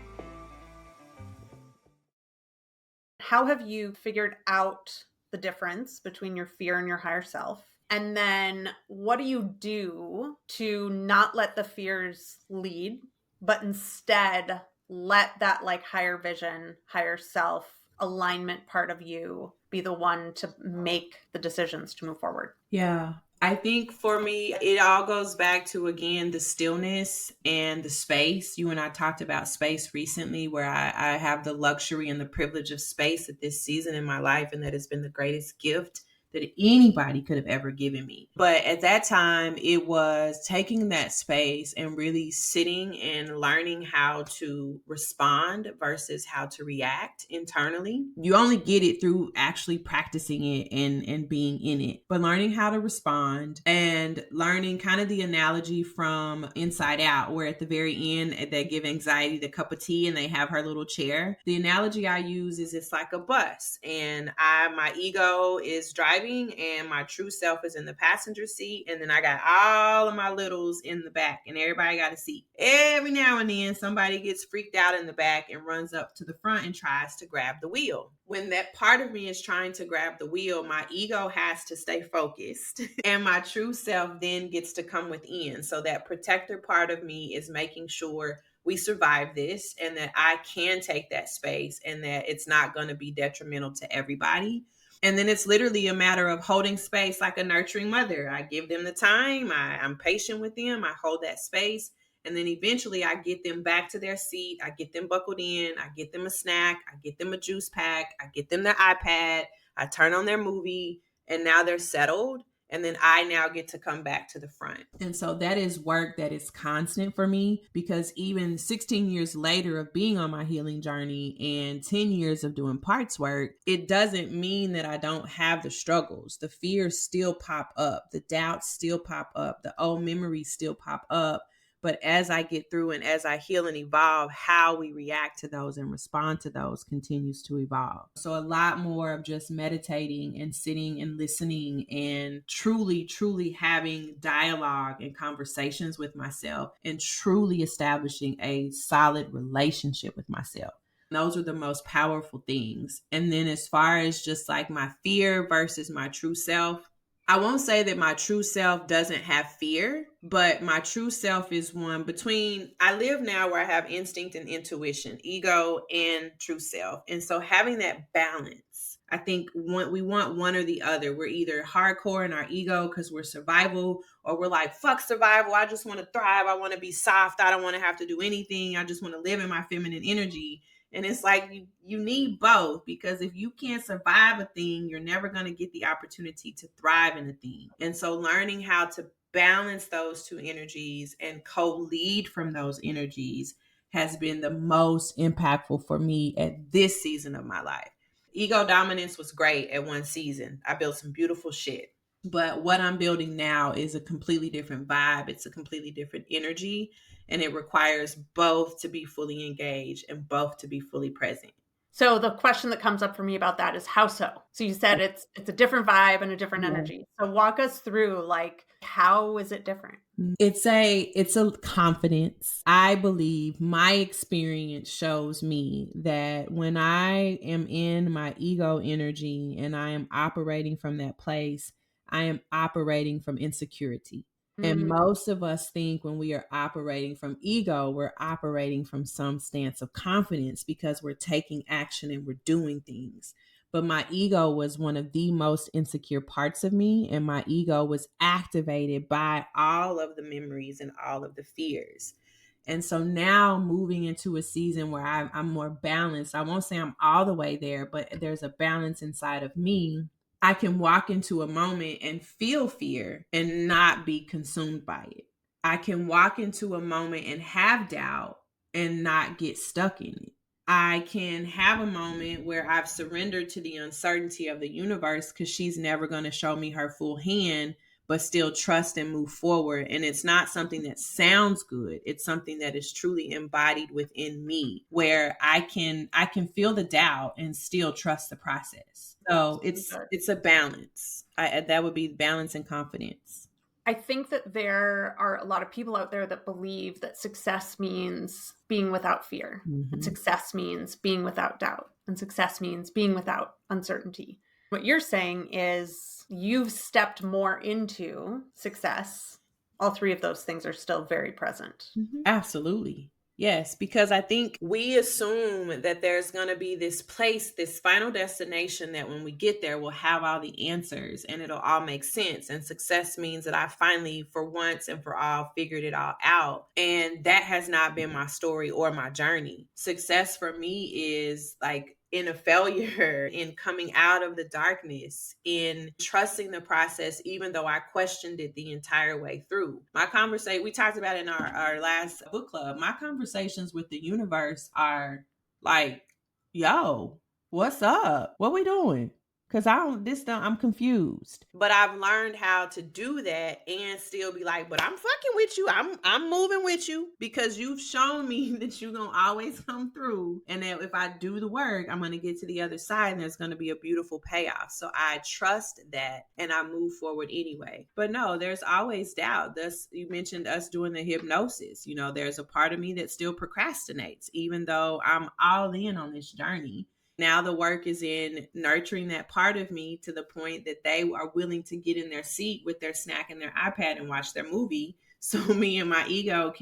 How have you figured out the difference between your fear and your higher self? And then what do you do to not let the fears lead, but instead let that like higher vision, higher self alignment part of you be the one to make the decisions to move forward? Yeah. I think for me, it all goes back to, again, the stillness and the space. You and I talked about space recently, where I have the luxury and the privilege of space at this season in my life. And that has been the greatest gift that anybody could have ever given me. But at that time, it was taking that space and really sitting and learning how to respond versus how to react internally. You only get it through actually practicing it and being in it. But learning how to respond and learning kind of the analogy from Inside Out, where at the very end, they give anxiety the cup of tea and they have her little chair. The analogy I use is it's like a bus, and my ego is driving and my true self is in the passenger seat, and then I got all of my littles in the back, and everybody got a seat. Every now and then somebody gets freaked out in the back and runs up to the front and tries to grab the wheel. When that part of me is trying to grab the wheel, my ego has to stay focused and my true self then gets to come within. So that protector part of me is making sure we survive this and that I can take that space and that it's not going to be detrimental to everybody. And then it's literally a matter of holding space like a nurturing mother. I give them the time. I'm patient with them. I hold that space. And then eventually I get them back to their seat. I get them buckled in. I get them a snack. I get them a juice pack. I get them their iPad. I turn on their movie. And now they're settled. And then I now get to come back to the front. And so that is work that is constant for me, because even 16 years later of being on my healing journey and 10 years of doing parts work, it doesn't mean that I don't have the struggles. The fears still pop up. The doubts still pop up. The old memories still pop up. But as I get through and as I heal and evolve, how we react to those and respond to those continues to evolve. So a lot more of just meditating and sitting and listening and truly, truly having dialogue and conversations with myself and truly establishing a solid relationship with myself. Those are the most powerful things. And then as far as just like my fear versus my true self, I won't say that my true self doesn't have fear, but my true self is one between, I live now where I have instinct and intuition, ego and true self. And so having that balance I think we want one or the other. We're either hardcore in our ego because we're survival, or we're like, fuck survival. I just want to thrive. I want to be soft. I don't want to have to do anything. I just want to live in my feminine energy. And it's like you need both, because if you can't survive a thing, you're never going to get the opportunity to thrive in a thing. And so learning how to balance those two energies and co-lead from those energies has been the most impactful for me at this season of my life. Ego dominance was great at one season. I built some beautiful shit. But what I'm building now is a completely different vibe. It's a completely different energy. And it requires both to be fully engaged and both to be fully present. So the question that comes up for me about that is how so? So you said it's a different vibe and a different energy. So walk us through, like, how is it different? It's a confidence. I believe my experience shows me that when I am in my ego energy and I am operating from that place, I am operating from insecurity. And most of us think when we are operating from ego, we're operating from some stance of confidence because we're taking action and we're doing things. But my ego was one of the most insecure parts of me, and my ego was activated by all of the memories and all of the fears. And so now moving into a season where I'm more balanced, I won't say I'm all the way there, but there's a balance inside of me. I can walk into a moment and feel fear and not be consumed by it. I can walk into a moment and have doubt and not get stuck in it. I can have a moment where I've surrendered to the uncertainty of the universe because she's never going to show me her full hand, but still trust and move forward. And it's not something that sounds good. It's something that is truly embodied within me, where I can feel the doubt and still trust the process. So it's a balance. That would be balance and confidence. I think that there are a lot of people out there that believe that success means being without fear, and success means being without doubt, and success means being without uncertainty. What you're saying is you've stepped more into success. All three of those things are still very present. Absolutely. Yes, because I think we assume that there's going to be this place, this final destination that when we get there, we'll have all the answers and it'll all make sense. And success means that I finally, for once and for all, figured it all out. And that has not been my story or my journey. Success for me is like in a failure, in coming out of the darkness, in trusting the process, even though I questioned it the entire way through. We talked about it in our last book club, my conversations with the universe are like, yo, what's up? What we doing? Because I'm confused. But I've learned how to do that and still be like, but I'm fucking with you. I'm moving with you because you've shown me that you're going to always come through. And that if I do the work, I'm going to get to the other side and there's going to be a beautiful payoff. So I trust that and I move forward anyway. But no, there's always doubt. You mentioned us doing the hypnosis. You know, there's a part of me that still procrastinates, even though I'm all in on this journey. Now the work is in nurturing that part of me to the point that they are willing to get in their seat with their snack and their iPad and watch their movie. So me and my husband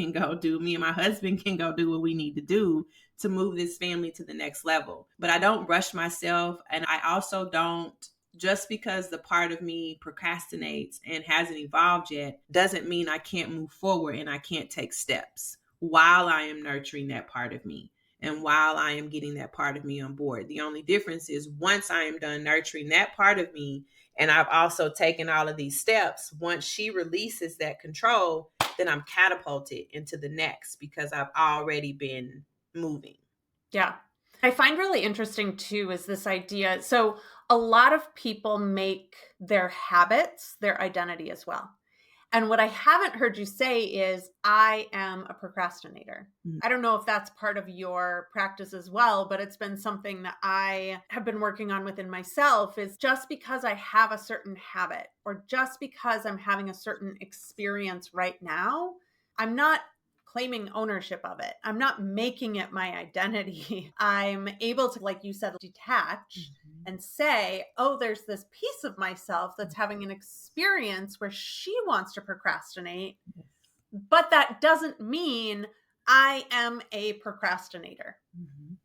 can go do what we need to do to move this family to the next level. But I don't rush myself. And I also don't, just because the part of me procrastinates and hasn't evolved yet, doesn't mean I can't move forward and I can't take steps while I am nurturing that part of me. And while I am getting that part of me on board, the only difference is once I am done nurturing that part of me, and I've also taken all of these steps, once she releases that control, then I'm catapulted into the next because I've already been moving. Yeah. I find really interesting too is this idea. So a lot of people make their habits their identity as well. And what I haven't heard you say is, I am a procrastinator. I don't know if that's part of your practice as well, but it's been something that I have been working on within myself, is just because I have a certain habit or just because I'm having a certain experience right now, I'm not claiming ownership of it. I'm not making it my identity. I'm able to, like you said, detach and say, oh, there's this piece of myself that's having an experience where she wants to procrastinate, but that doesn't mean I am a procrastinator.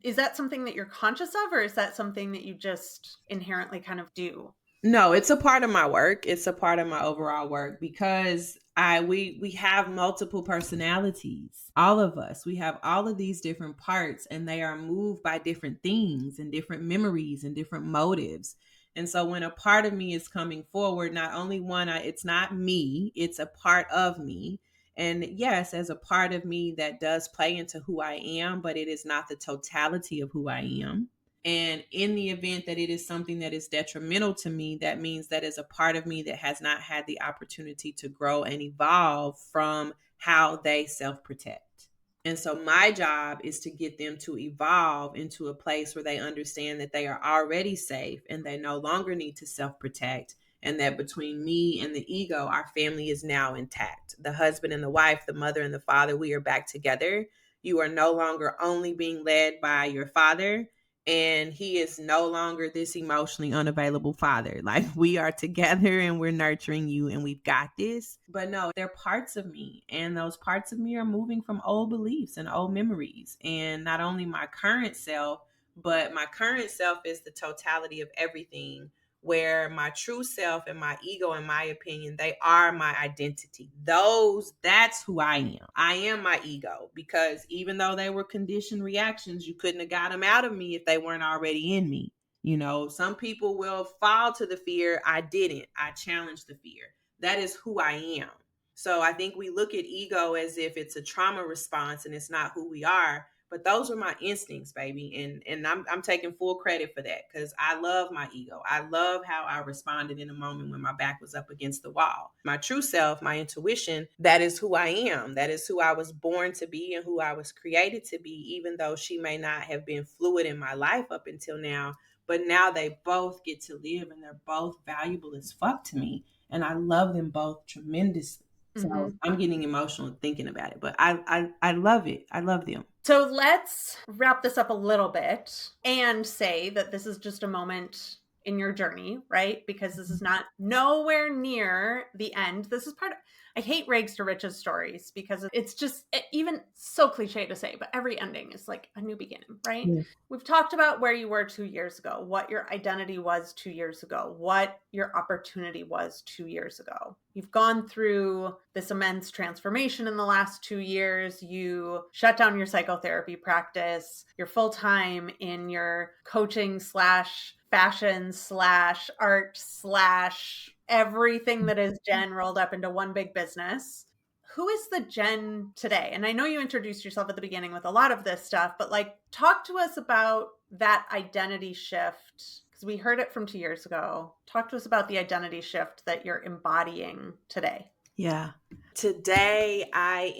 Is that something that you're conscious of, or is that something that you just inherently kind of do? No, it's a part of my work. It's a part of my overall work because we have multiple personalities. All of us. We have all of these different parts and they are moved by different things and different memories and different motives. And so when a part of me is coming forward, not only it's not me, it's a part of me. And yes, as a part of me that does play into who I am, but it is not the totality of who I am. And in the event that it is something that is detrimental to me, that means that is a part of me that has not had the opportunity to grow and evolve from how they self protect. And so my job is to get them to evolve into a place where they understand that they are already safe and they no longer need to self protect. And that between me and the ego, our family is now intact. The husband and the wife, the mother and the father, we are back together. You are no longer only being led by your father, and he is no longer this emotionally unavailable father. Like, we are together and we're nurturing you and we've got this. But no, they're parts of me, and those parts of me are moving from old beliefs and old memories. And not only my current self, but my current self is the totality of everything, where my true self and my ego, in my opinion, they are my identity. That's who I am. I am my ego, because even though they were conditioned reactions, you couldn't have got them out of me if they weren't already in me. You know, some people will fall to the fear. I didn't. I challenged the fear. That is who I am. So I think we look at ego as if it's a trauma response and it's not who we are. But those are my instincts, baby. And I'm taking full credit for that, because I love my ego. I love how I responded in a moment when my back was up against the wall. My true self, my intuition, that is who I am. That is who I was born to be and who I was created to be, even though she may not have been fluid in my life up until now. But now they both get to live and they're both valuable as fuck to me. And I love them both tremendously. So I'm getting emotional thinking about it, but I love it. I love them. So let's wrap this up a little bit and say that this is just a moment in your journey, right? Because this is not nowhere near the end. This is part of, I hate rags to riches stories because it's just even so cliche to say, but every ending is like a new beginning, right? Yeah. We've talked about where you were 2 years ago, what your identity was 2 years ago, what your opportunity was 2 years ago. You've gone through this immense transformation in the last 2 years. You shut down your psychotherapy practice. You're full-time in your coaching / fashion / art / everything that is Jenn rolled up into one big business. Who is the Jenn today? And I know you introduced yourself at the beginning with a lot of this stuff, but like, talk to us about that identity shift, because we heard it from 2 years ago. Talk to us about the identity shift that you're embodying today. Yeah. Today I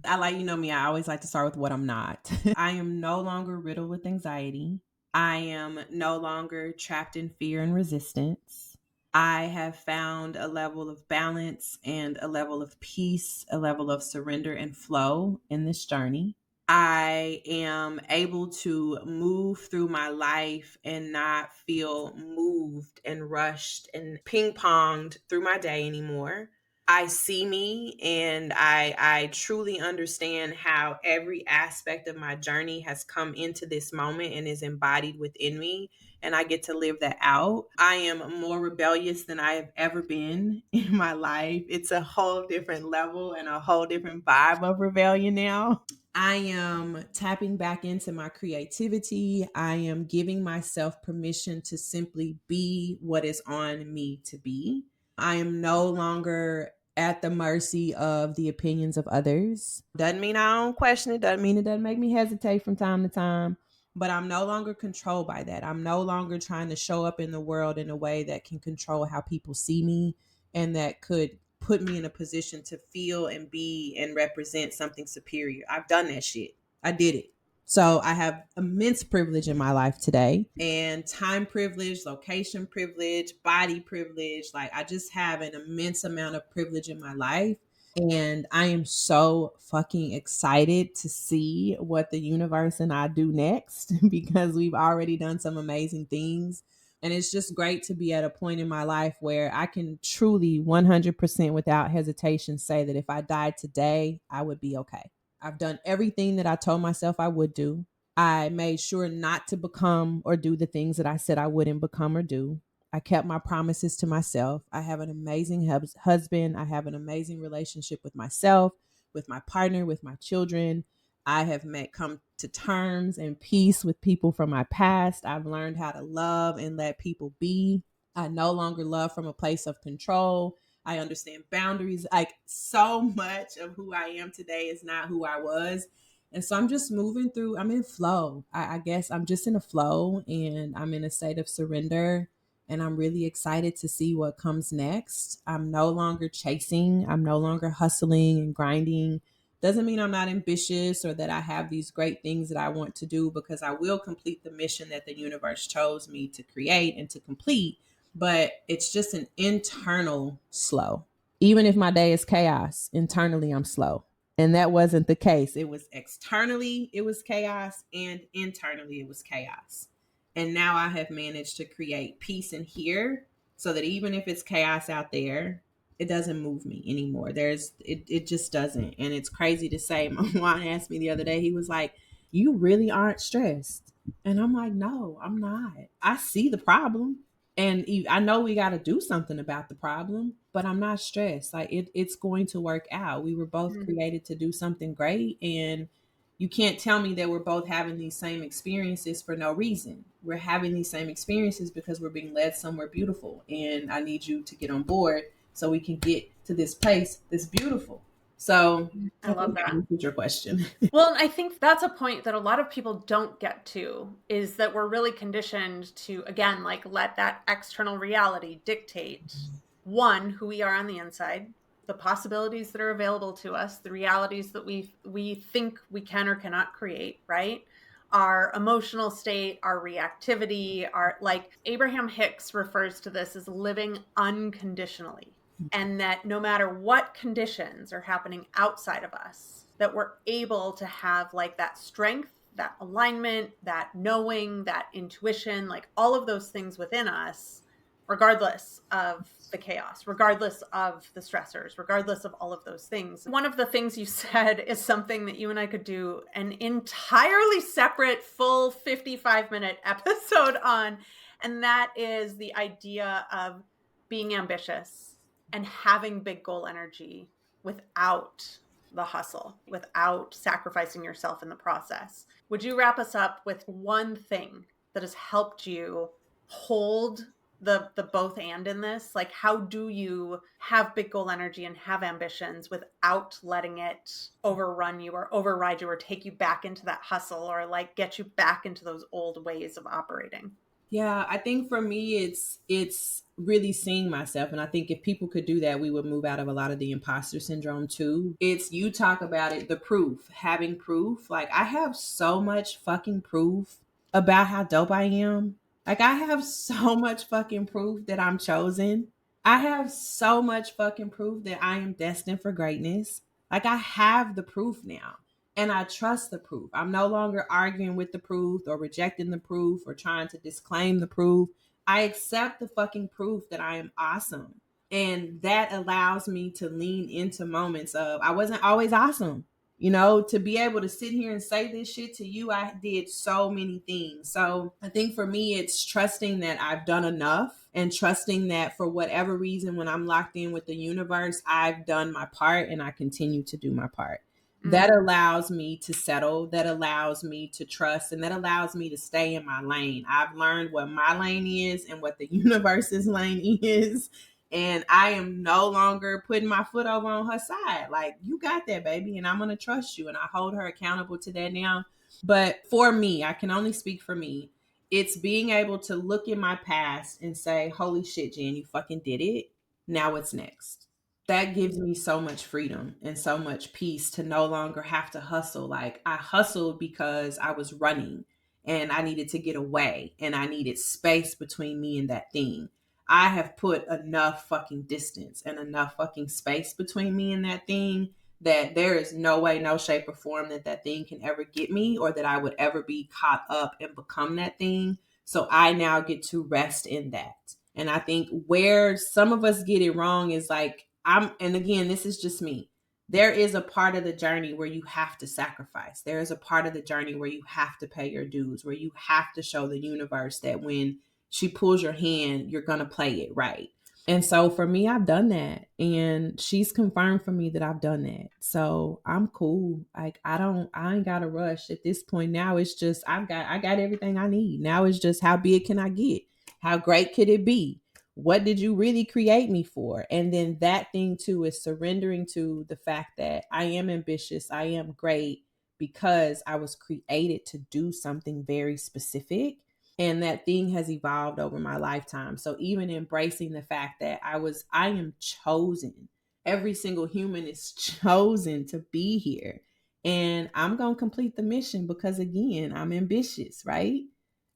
like, you know me, I always like to start with what I'm not. I am no longer riddled with anxiety. I am no longer trapped in fear and resistance. I have found a level of balance and a level of peace, a level of surrender and flow in this journey. I am able to move through my life and not feel moved and rushed and ping-ponged through my day anymore. I see me, and I truly understand how every aspect of my journey has come into this moment and is embodied within me, and I get to live that out. I am more rebellious than I have ever been in my life. It's a whole different level and a whole different vibe of rebellion now. I am tapping back into my creativity. I am giving myself permission to simply be what is on me to be. I am no longer at the mercy of the opinions of others. Doesn't mean I don't question it. Doesn't mean it doesn't make me hesitate from time to time. But I'm no longer controlled by that. I'm no longer trying to show up in the world in a way that can control how people see me and that could put me in a position to feel and be and represent something superior. I've done that shit. I did it. So I have immense privilege in my life today, and time privilege, location privilege, body privilege. Like, I just have an immense amount of privilege in my life. And I am so fucking excited to see what the universe and I do next, because we've already done some amazing things. And it's just great to be at a point in my life where I can truly 100% without hesitation say that if I died today, I would be okay. I've done everything that I told myself I would do. I made sure not to become or do the things that I said I wouldn't become or do. I kept my promises to myself. I have an amazing husband. I have an amazing relationship with myself, with my partner, with my children. I have come to terms and peace with people from my past. I've learned how to love and let people be. I no longer love from a place of control. I understand boundaries. Like, so much of who I am today is not who I was. And so I'm just moving through, I'm in flow. I guess I'm just in a flow, and I'm in a state of surrender. And I'm really excited to see what comes next. I'm no longer chasing, I'm no longer hustling and grinding. Doesn't mean I'm not ambitious or that I have these great things that I want to do, because I will complete the mission that the universe chose me to create and to complete. But it's just an internal slow. Even if my day is chaos, internally I'm slow. And that wasn't the case. It was externally, it was chaos, and internally, it was chaos. And now I have managed to create peace in here, so that even if it's chaos out there, it doesn't move me anymore. It just doesn't. And it's crazy to say. My mom asked me the other day, he was like, "You really aren't stressed?" And I'm like, "No, I'm not. I see the problem. And I know we got to do something about the problem, but I'm not stressed. Like, it's going to work out. We were both created to do something great. And you can't tell me that we're both having these same experiences for no reason. We're having these same experiences because we're being led somewhere beautiful. And I need you to get on board so we can get to this place that's beautiful." So I love that. Answered your question. Well, I think that's a point that a lot of people don't get to, is that we're really conditioned to, again, like, let that external reality dictate, one, who we are on the inside, the possibilities that are available to us, the realities that we think we can or cannot create, right? Our emotional state, our reactivity, our, like, Abraham Hicks refers to this as living unconditionally. And that no matter what conditions are happening outside of us, that we're able to have, like, that strength, that alignment, that knowing, that intuition, like, all of those things within us, regardless of the chaos, regardless of the stressors, regardless of all of those things. One of the things you said is something that you and I could do an entirely separate full 55-minute episode on. And that is the idea of being ambitious and having big goal energy without the hustle, without sacrificing yourself in the process. Would you wrap us up with one thing that has helped you hold the both and in this? Like, how do you have big goal energy and have ambitions without letting it overrun you or override you or take you back into that hustle or, like, get you back into those old ways of operating? Yeah, I think for me, it's really seeing myself. And I think if people could do that, we would move out of a lot of the imposter syndrome too. It's, you talk about it, the proof, having proof. Like, I have so much fucking proof about how dope I am. Like, I have so much fucking proof that I'm chosen. I have so much fucking proof that I am destined for greatness. Like, I have the proof now. And I trust the proof. I'm no longer arguing with the proof or rejecting the proof or trying to disclaim the proof. I accept the fucking proof that I am awesome. And that allows me to lean into moments of, I wasn't always awesome. You know, to be able to sit here and say this shit to you, I did so many things. So I think for me, it's trusting that I've done enough, and trusting that for whatever reason, when I'm locked in with the universe, I've done my part and I continue to do my part. That allows me to settle, that allows me to trust, and that allows me to stay in my lane. I've learned what my lane is and what the universe's lane is. And I am no longer putting my foot over on her side. Like, you got that, baby. And I'm going to trust you. And I hold her accountable to that now. But for me, I can only speak for me. It's being able to look in my past and say, holy shit, Jen, you fucking did it. Now what's next? That gives me so much freedom and so much peace to no longer have to hustle. Like, I hustled because I was running and I needed to get away and I needed space between me and that thing. I have put enough fucking distance and enough fucking space between me and that thing that there is no way, no shape or form that that thing can ever get me, or that I would ever be caught up and become that thing. So I now get to rest in that. And I think where some of us get it wrong is, like, and again, this is just me. there is a part of the journey where you have to sacrifice. There is a part of the journey where you have to pay your dues, where you have to show the universe that when she pulls your hand, you're going to play it right. And so for me, I've done that. And she's confirmed for me that I've done that. So I'm cool. Like I ain't got to rush at this point. Now it's just, I got everything I need. Now it's just how big can I get? How great could it be? What did you really create me for? And then that thing too is surrendering to the fact that I am ambitious, I am great because I was created to do something very specific. And that thing has evolved over my lifetime. So even embracing the fact that I am chosen. Every single human is chosen to be here. And I'm going to complete the mission because again, I'm ambitious, right?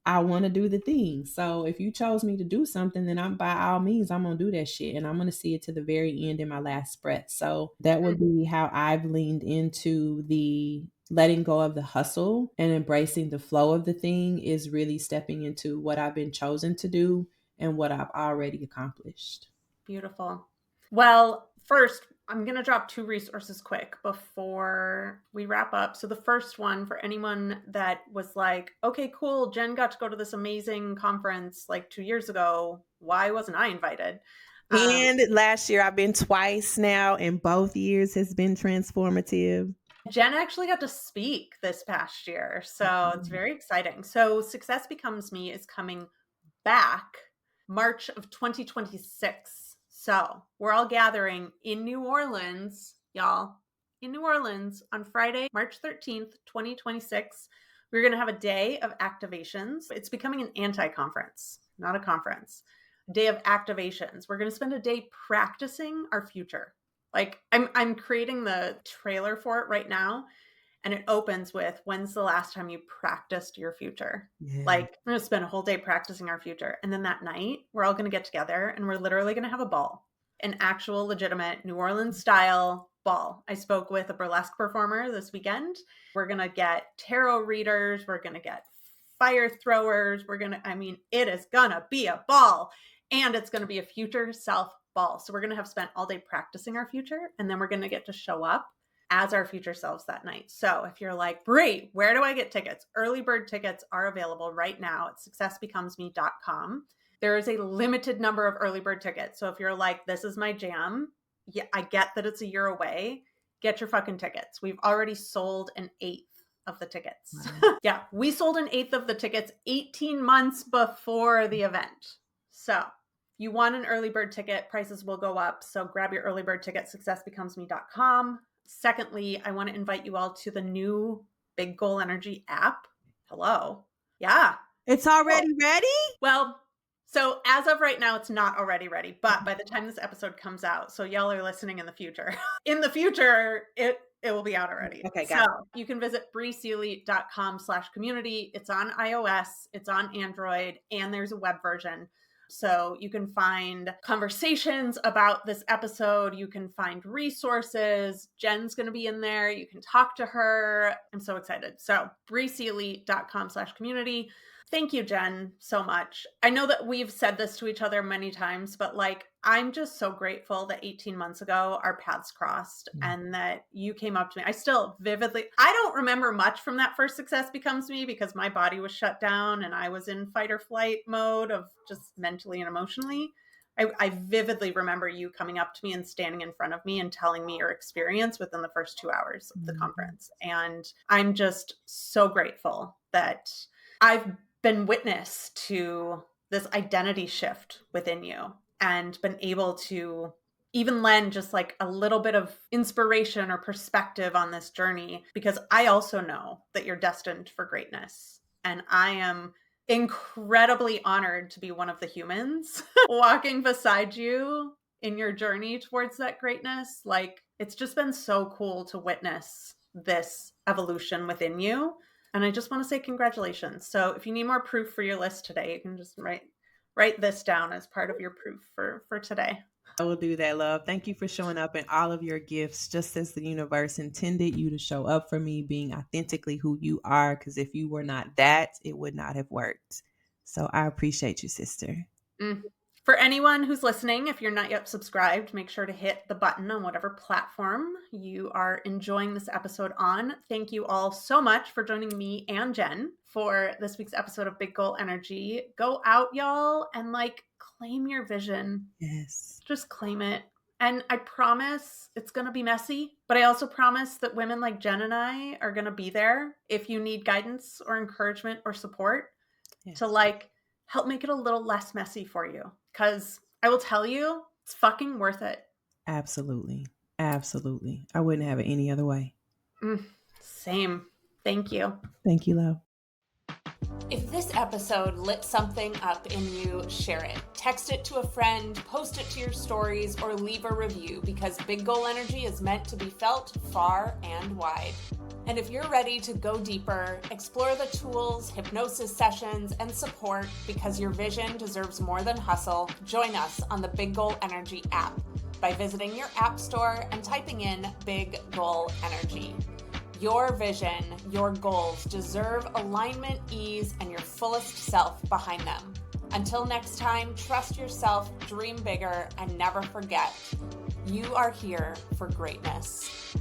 I want to do the thing. So if you chose me to do something, then I'm by all means, I'm going to do that shit. And I'm going to see it to the very end in my last breath. So that would be how I've leaned into the letting go of the hustle and embracing the flow of the thing is really stepping into what I've been chosen to do and what I've already accomplished. Beautiful. Well, first, I'm going to drop 2 resources quick before we wrap up. So the first one for anyone that was like, okay, cool, Jenn got to go to this amazing conference like 2 years ago. Why wasn't I invited? And last year I've been twice now, and both years has been transformative. Jenn actually got to speak this past year. So it's very exciting. So Success Becomes Me is coming back March of 2026. So we're all gathering in New Orleans, y'all, in New Orleans on Friday, March 13th, 2026. We're going to have a day of activations. It's becoming an anti-conference, not a conference. A day of activations. We're going to spend a day practicing our future. Like I'm creating the trailer for it right now. And it opens with, when's the last time you practiced your future? Yeah. Like, we're going to spend a whole day practicing our future. And then that night, we're all going to get together and we're literally going to have a ball, an actual legitimate New Orleans style ball. I spoke with a burlesque performer this weekend. We're going to get tarot readers. We're going to get fire throwers. It is going to be a ball. And it's going to be a future self ball. So we're going to have spent all day practicing our future. And then we're going to get to show up as our future selves that night. So if you're like, Brie, where do I get tickets? Early bird tickets are available right now at successbecomesme.com. There is a limited number of early bird tickets. So if you're like, this is my jam, yeah, I get that it's a year away, get your fucking tickets. We've already sold an 1/8 of the tickets. Wow. Yeah, we sold an 1/8 of the tickets 18 months before the event. So you want an early bird ticket, prices will go up. So grab your early bird ticket, successbecomesme.com. Secondly, I want to invite you all to the new Big Goal Energy app. Hello. Yeah. It's already ready? Well, so as of right now, it's not already ready, but by the time this episode comes out, so y'all are listening in the future. In the future, it will be out already. Okay, got it. You can visit brieseely.com/community. It's on iOS, it's on Android, and there's a web version. So you can find conversations about this episode. You can find resources. Jenn's going to be in there. You can talk to her. I'm so excited. So brieseely.com/community. Thank you, Jenn, so much. I know that we've said this to each other many times, but like, I'm just so grateful that 18 months ago, our paths crossed and that you came up to me. I still vividly, I don't remember much from that first Success Becomes Me because my body was shut down and I was in fight or flight mode of just mentally and emotionally. I vividly remember you coming up to me and standing in front of me and telling me your experience within the first 2 hours of the conference. And I'm just so grateful that I've been witness to this identity shift within you and been able to even lend just like a little bit of inspiration or perspective on this journey, because I also know that you're destined for greatness. And I am incredibly honored to be one of the humans walking beside you in your journey towards that greatness. Like, it's just been so cool to witness this evolution within you. And I just want to say congratulations. So if you need more proof for your list today, you can just write this down as part of your proof for today. I will do that, love. Thank you for showing up in all of your gifts, just as the universe intended you to show up for me, being authentically who you are. Because if you were not that, it would not have worked. So I appreciate you, sister. For anyone who's listening, if you're not yet subscribed, make sure to hit the button on whatever platform you are enjoying this episode on. Thank you all so much for joining me and Jen for this week's episode of Big Goal Energy. Go out, y'all, and claim your vision. Yes. Just claim it. And I promise it's going to be messy, but I also promise that women like Jen and I are going to be there if you need guidance or encouragement or support to help make it a little less messy for you. Because I will tell you, it's fucking worth it. Absolutely. Absolutely. I wouldn't have it any other way. Same. Thank you. Thank you, love. If this episode lit something up in you, share it. Text it to a friend, post it to your stories, or leave a review because Big Goal Energy is meant to be felt far and wide. And if you're ready to go deeper, explore the tools, hypnosis sessions, and support because your vision deserves more than hustle, join us on the Big Goal Energy app by visiting your app store and typing in Big Goal Energy. Your vision, your goals deserve alignment, ease, and your fullest self behind them. Until next time, trust yourself, dream bigger, and never forget, you are here for greatness.